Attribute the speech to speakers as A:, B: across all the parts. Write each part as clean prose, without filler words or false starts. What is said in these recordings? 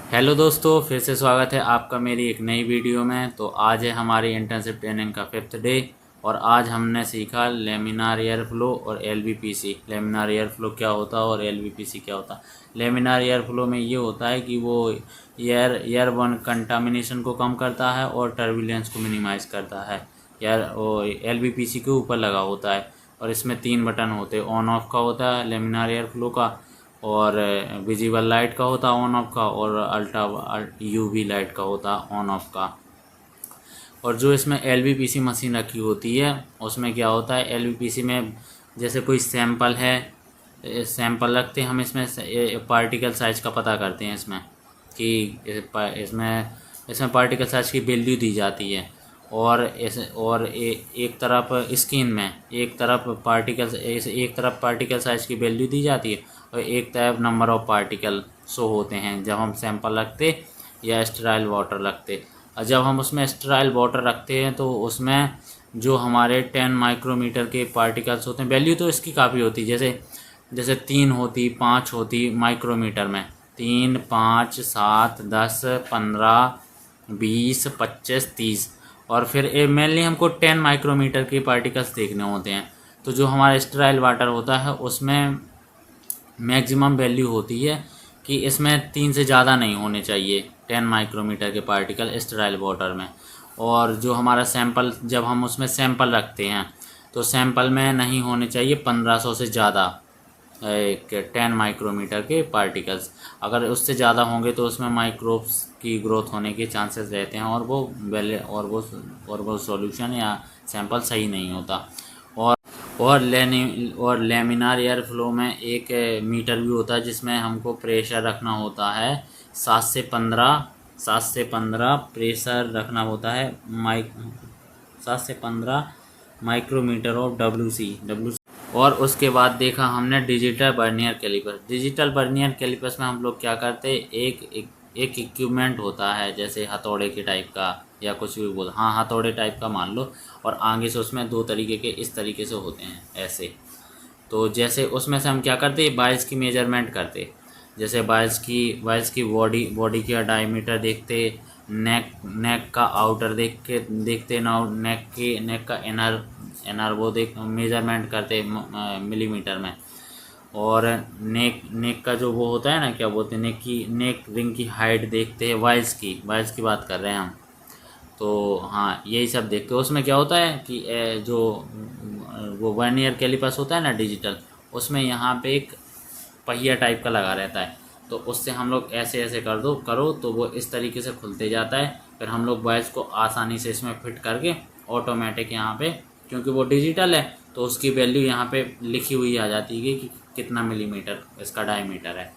A: Hello दोस्तों, फिर से स्वागत है आपका मेरी एक नई वीडियो में। तो आज है हमारी इंटर्नशिप ट्रेनिंग का 5th डे और आज हमने सीखा लेमिनार एयर फ्लो और एलवीपीसी। लेमिनार एयर फ्लो क्या होता है और एलवीपीसी क्या होता है। लेमिनार एयर फ्लो में ये होता है कि वो एयरबोर्न कंटामिनेशन को कम करता है और टर्बुलेंस को मिनिमाइज़ करता है। एलवीपीसी के ऊपर लगा होता है और इसमें 3 बटन होते हैं। ऑन ऑफ का होता है लेमिनार एयर फ्लो का, और विजिबल लाइट का होता ऑन ऑफ का, और अल्ट्रा यूवी लाइट का होता ऑन ऑफ का। और जो इसमें एलवीपीसी मशीन रखी होती है उसमें क्या होता है, एलवीपीसी में जैसे कोई सैंपल है, सैंपल रखते हैं हम इसमें, पार्टिकल साइज का पता करते हैं इसमें कि इसमें इसमें पार्टिकल साइज की वैल्यू दी जाती है। और एक तरफ स्क्रीन में एक तरफ पार्टिकल साइज की वैल्यू दी जाती है और एक तरफ नंबर ऑफ पार्टिकल शो होते हैं जब हम सैंपल रखते या स्टेराइल वाटर रखते। और जब हम उसमें स्टेराइल वाटर रखते हैं तो उसमें जो हमारे 10 माइक्रोमीटर के पार्टिकल्स होते हैं, वैल्यू तो इसकी काफ़ी होती है, जैसे जैसे 3 होती, 5 होती माइक्रोमीटर में, 3, 5, 7, 10, 15, 20, 25, 30। और फिर मेनली हमको 10 माइक्रोमीटर के पार्टिकल्स देखने होते हैं। तो जो हमारा स्टेराइल वाटर होता है उसमें मैक्सिमम वैल्यू होती है कि इसमें 3 से ज़्यादा नहीं होने चाहिए 10 माइक्रोमीटर के पार्टिकल स्टेराइल वाटर में। और जो हमारा सैंपल, जब हम उसमें सैंपल रखते हैं तो सैंपल में नहीं होने चाहिए 1500 से ज़्यादा 10 माइक्रोमीटर के पार्टिकल्स। अगर उससे ज़्यादा होंगे तो उसमें माइक्रोब्स की ग्रोथ होने के चांसेस रहते हैं और वो सॉल्यूशन या सैंपल सही नहीं होता। और लेमिनार एयर फ्लो में एक मीटर भी होता है जिसमें हमको प्रेशर रखना होता है 7 से 15 प्रेशर रखना होता है 7 से 15 माइक्रोमीटर ऑफ डब्ल्यू। और उसके बाद देखा हमने digital vernier caliper. Digital vernier calipers में हम लोग क्या करते हैं, एक इक्विपमेंट होता है जैसे हथौड़े के टाइप का या कुछ भी बोल, हाँ हथौड़े टाइप का मान लो, और आगे से उसमें 2 तरीके के इस तरीके से होते हैं ऐसे। तो जैसे उसमें से हम क्या करते हैं, बाइल्स की मेजरमेंट करते। जैसे बाइल्स की बॉडी का डायमीटर देखते, नेक का आउटर देखते ना, नेक का इनर वो मेजरमेंट करते मिलीमीटर में। और नेक का जो वो होता है ना, क्या बोलते हैं, नेक रिंग की हाइट देखते हैं, वाइल्स की बात कर रहे हैं हम। तो हाँ, यही सब देखते हो। उसमें क्या होता है कि जो वो वर्नियर कैलिपर्स होता है ना डिजिटल, उसमें यहाँ पे एक पहिया टाइप का लगा रहता है। तो उससे हम लोग ऐसे ऐसे करो तो वो इस तरीके से खुलते जाता है। फिर हम लोग वायर्स को आसानी से इसमें फिट करके ऑटोमेटिक यहाँ पे, क्योंकि वो डिजिटल है तो उसकी वैल्यू यहाँ पे लिखी हुई आ जाती है कि कितना मिलीमीटर इसका डायमीटर है,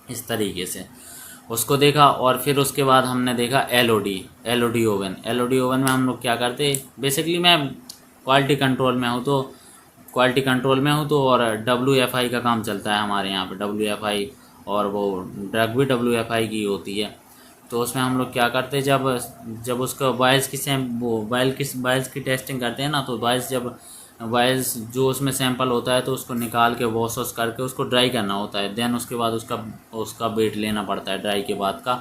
A: इस तरीके से उसको देखा। और फिर उसके बाद हमने देखा एलओडी ओवन में हम लोग क्या करते, बेसिकली मैं क्वालिटी कंट्रोल में हूँ तो और WFI का काम चलता है हमारे यहाँ पे, WFI। और वो ड्रग भी WFI की होती है। तो उसमें हम लोग क्या करते, जब जब उसका वायल्स की टेस्टिंग करते हैं ना, तो वायल्स जो उसमें सैंपल होता है तो उसको निकाल के वॉश करके उसको ड्राई करना होता है। देन उसके बाद उसका वेट लेना पड़ता है ड्राई के बाद का।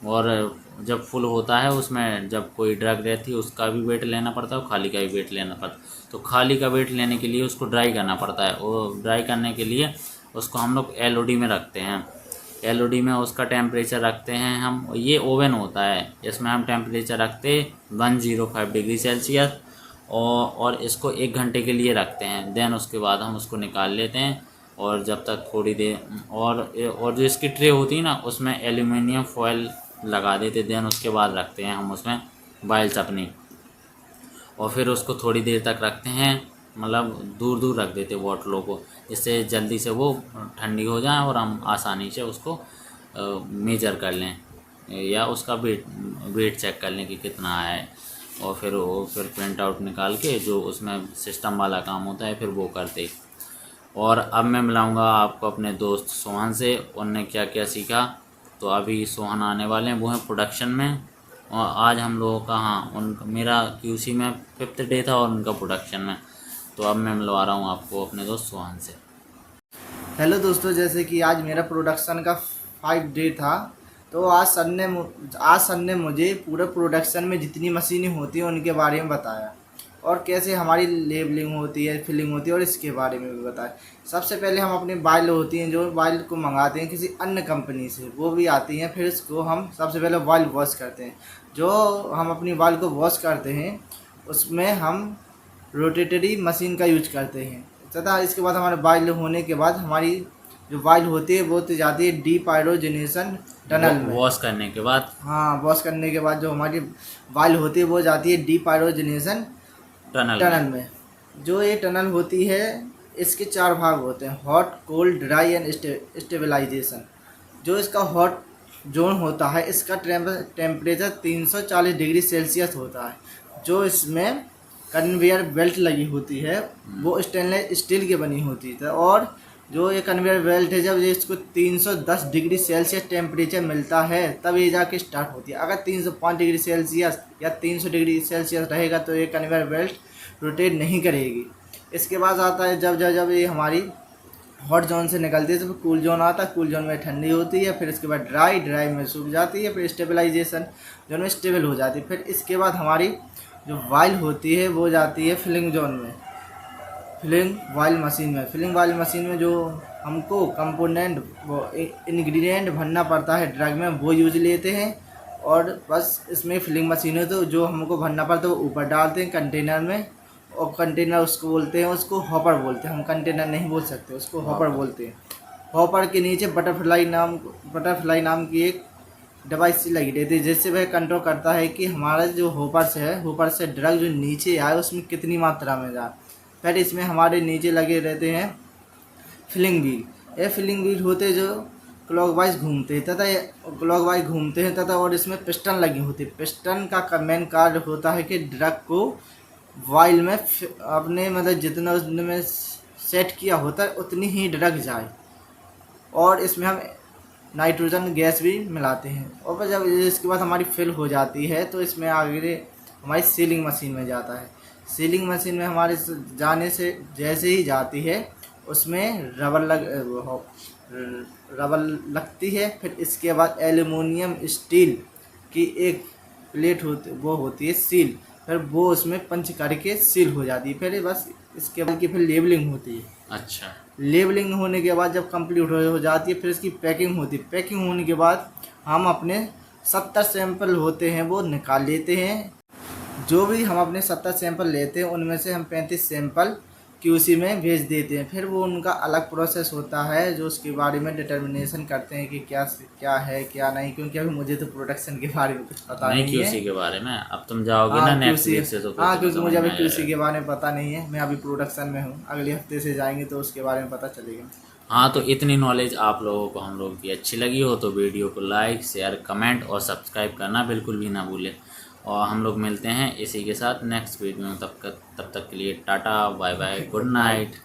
A: और जब फुल होता है उसमें, जब कोई ड्रग रहती है उसका भी वेट लेना पड़ता है और खाली का भी वेट लेना पड़ता है। तो खाली का वेट लेने के लिए उसको ड्राई करना पड़ता है, और ड्राई करने के लिए उसको हम लोग एलओडी में रखते हैं। एलओडी में उसका टेम्परेचर रखते हैं हम, ये ओवन होता है, इसमें हम टेम्परेचर रखते 105 डिग्री सेल्सियस, और इसको 1 घंटे के लिए रखते हैं। देन उसके बाद हम उसको निकाल लेते हैं। और जब तक थोड़ी देर और जो इसकी ट्रे होती है ना उसमें एल्यूमिनियम फॉयल लगा देते। देन उसके बाद रखते हैं हम उसमें बाइल्स अपनी, और फिर उसको थोड़ी देर तक रखते हैं, मतलब दूर दूर रख देते बॉटलों को, जिससे जल्दी से वो ठंडी हो जाए और हम आसानी से उसको मेजर कर लें या उसका वेट चेक कर लें कि कितना है। और फिर प्रिंट आउट निकाल के जो उसमें सिस्टम वाला काम होता है फिर वो करते। और अब मैं मिलाऊंगा आपको अपने दोस्त सोहन से, उनने क्या क्या सीखा। तो अभी सोहन आने वाले हैं, वो हैं प्रोडक्शन में। और आज हम लोगों का, हाँ, मेरा QC में 5th डे था और उनका प्रोडक्शन में। तो अब मैं मिलवा रहा हूँ आपको अपने दोस्त सोहन से।
B: हेलो दोस्तों, जैसे कि आज मेरा प्रोडक्शन का 5 डे था, तो आज सर ने मुझे पूरे प्रोडक्शन में जितनी मशीनें होती हैं उनके बारे में बताया, और कैसे हमारी लेबलिंग होती है, फिलिंग होती है, और इसके बारे में भी बताया। सबसे पहले हम अपनी बाइल होती हैं, जो बाइल को मंगाते हैं किसी अन्य कंपनी से, वो भी आती हैं। फिर इसको हम सबसे पहले बाइल वॉश करते हैं। जो हम अपनी बाइल को वॉश करते हैं उसमें हम रोटेटरी मशीन का यूज करते हैं तथा इसके बाद हमारे बाइल होने के बाद हमारी जो बाइल होती है वो तो जाती है डीपाइरोजनेशन टनल में।
A: वॉश करने के बाद,
B: हाँ, वॉश करने के बाद जो हमारी बाइल होती है वो जाती है डीपाइरोजनेशन टनल में। जो ये टनल होती है इसके 4 भाग होते हैं: hot, cold, dry and stabilisation. जो इसका हॉट जोन होता है इसका टेम्परेचर 340 डिग्री सेल्सियस होता है। जो इसमें कन्वेयर बेल्ट लगी होती है वो स्टेनलेस स्टील की बनी होती है, और जो ये कन्वेयर बेल्ट है जब ये इसको 310 डिग्री सेल्सियस टेम्परेचर मिलता है तब ये जाके स्टार्ट होती है। अगर 305 डिग्री सेल्सियस या 300 डिग्री सेल्सियस रहेगा तो ये कन्वेयर बेल्ट रोटेट नहीं करेगी। इसके बाद आता है जब ये हमारी हॉट जोन से निकलती है तो फिर कूल जोन आता है। कूल जोन में ठंडी होती है। फिर इसके बाद ड्राई में सूख जाती है। फिर स्टेबलाइजेशन जोन में स्टेबल हो जाती है। फिर इसके बाद हमारी जो वाइल होती है वो जाती है फिलिंग जोन में, फिलिंग वाइल मशीन में। फिलिंग वाइल मशीन में जो हमको कंपोनेंट वो इंग्रेडिएंट भरना पड़ता है ड्रग में वो यूज लेते हैं, और बस इसमें फिलिंग मशीन है तो जो हमको भरना पड़ता है वो ऊपर डालते हैं कंटेनर में, और कंटेनर उसको बोलते हैं, उसको हॉपर बोलते हैं। हम कंटेनर नहीं बोल सकते, उसको हॉपर बोलते हैं। हॉपर के नीचे बटरफ्लाई नाम की एक डिवाइस लगी रहती है जिससे वह कंट्रोल करता है कि हमारा जो होपर से ड्रग जो नीचे आए उसमें कितनी मात्रा में जाए। फिर इसमें हमारे नीचे लगे रहते हैं फिलिंग व्हील। ये फिलिंग व्हील होते जो क्लॉकवाइज घूमते हैं तथा और इसमें पिस्टन लगी होती है। पिस्टन का मेन कार्य होता है कि ड्रग को वाइल में अपने मतलब जितना उसमें सेट किया होता है उतनी ही ड्रग जाए, और इसमें हम नाइट्रोजन गैस भी मिलाते हैं। और फिर जब इसके बाद हमारी फिल हो जाती है तो इसमें आगे हमारी सीलिंग मशीन में जाता है। सीलिंग मशीन में हमारे जाने से जैसे ही जाती है उसमें रबर लगती है। फिर इसके बाद एल्युमिनियम स्टील की एक प्लेट होती है सील। फिर वो उसमें पंच करके सील हो जाती है। फिर बस इसके बाद की फिर लेबलिंग होती है।
A: अच्छा,
B: लेबलिंग होने के बाद जब कंप्लीट हो जाती है फिर इसकी पैकिंग होती है। पैकिंग होने के बाद हम अपने 70 सैंपल होते हैं वो निकाल लेते हैं। जो भी हम अपने 70 सैंपल लेते हैं उनमें से हम 35 सैंपल QC में भेज देते हैं। फिर वो उनका अलग प्रोसेस होता है जो उसके बारे में डिटर्मिनेशन करते हैं कि क्या है क्या नहीं, क्योंकि अभी मुझे तो प्रोडक्शन के बारे में कुछ पता नहीं है।
A: QC के बारे में अब तुम जाओगे ना नेक्स्ट वीक से तो
B: हाँ, क्योंकि मुझे अभी QC के बारे में पता नहीं है। मैं अभी प्रोडक्शन में हूँ, अगले हफ्ते से जाएंगे तो उसके बारे में पता चलेगा।
A: हाँ, तो इतनी नॉलेज आप लोगों को हम लोगों की अच्छी लगी हो तो वीडियो को लाइक, शेयर, कमेंट और सब्सक्राइब करना बिल्कुल भी ना भूलें। और हम लोग मिलते हैं इसी के साथ नेक्स्ट वीडियो में। तब तक के लिए tata, bye bye, good night.